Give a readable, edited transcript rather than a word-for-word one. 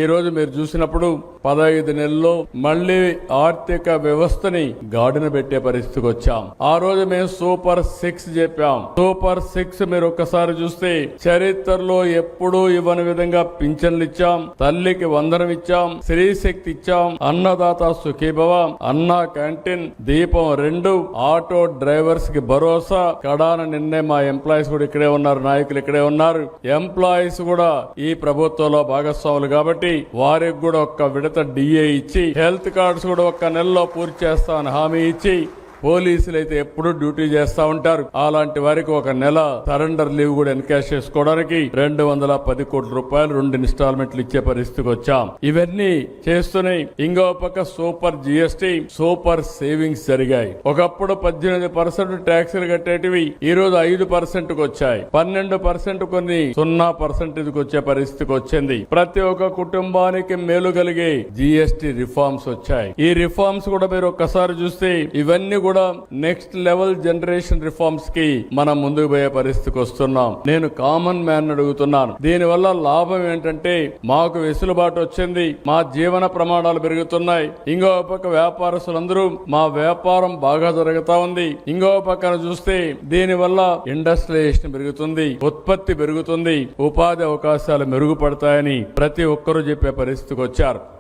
ఈ రోజు మీరు చూసినప్పుడు 15 నెలల్లో మళ్లీ ఆర్థిక వ్యవస్థని గాడిన పెట్టే పరిస్థితికి వచ్చాం. ఆ రోజు మేము సూపర్ 6 చెప్పాం. సూపర్ 6 మీరు ఒక్కసారి చూస్తే చరిత్రలో ఎప్పుడూ ఇవ్వని విధంగా పింఛన్లు ఇచ్చాం, తల్లికి వందనం ఇచ్చాం, స్త్రీ శక్తి ఇచ్చాం, అన్నదాత సుఖీభవ, అన్నా క్యాంటీన్, దీపం 2, ఆటో డ్రైవర్స్ కి భరోసా. కడాన నిన్నే మా ఎంప్లాయీస్ కూడా ఇక్కడే ఉన్నారు, నాయకులు ఇక్కడే ఉన్నారు. ఎంప్లాయీస్ కూడా ఈ ప్రభుత్వంలో భాగస్వాములు కాబట్టి వారికి కూడా ఒక్క విడత డిఏ ఇచ్చి, హెల్త్ కార్డ్స్ కూడా ఒక్క నెలలో పూర్తి చేస్తామని హామీ ఇచ్చి, పోలీసులు అయితే ఎప్పుడు డ్యూటీ చేస్తా ఉంటారు. అలాంటి వారికి ఒక నెల సరెండర్ లీవ్ కూడా ఎన్కాష్ చేసుకోవడానికి 210 కోట్ల రూపాయలు 2 ఇన్స్టాల్మెంట్లు ఇచ్చే పరిస్థితికి వచ్చాం. ఇవన్నీ చేస్తూనే ఇంకో పక్క సూపర్ జిఎస్టీ, సూపర్ సేవింగ్స్ జరిగాయి. ఒకప్పుడు 18% ట్యాక్సులు కట్టేటివి ఈ రోజు 5% వచ్చాయి. 12% కొన్ని 0% వచ్చే పరిస్థితికి వచ్చింది. ప్రతి ఒక్క కుటుంబానికి మేలు కలిగే జిఎస్టీ రిఫార్మ్స్ వచ్చాయి. ఈ రిఫార్మ్స్ కూడా మీరు ఒక్కసారి చూస్తే ఇవన్నీ కూడా నెక్స్ట్ లెవెల్ జనరేషన్ రిఫార్మ్స్ కి మనం ముందుకు పోయే పరిస్థితికి వస్తున్నాం. నేను కామన్ మ్యాన్ అడుగుతున్నాను, దీనివల్ల లాభం ఏంటంటే మాకు వెసులుబాటు వచ్చింది, మా జీవన ప్రమాణాలు పెరుగుతున్నాయి. ఇంకో పక్క వ్యాపారస్తులందరూ మా వ్యాపారం బాగా జరుగుతా ఉంది. ఇంకో పక్కన చూస్తే దీనివల్ల ఇండస్ట్రియలైజేషన్ పెరుగుతుంది, ఉత్పత్తి పెరుగుతుంది, ఉపాధి అవకాశాలు మెరుగుపడతాయని ప్రతి ఒక్కరూ చెప్పే పరిస్థితికి వచ్చారు.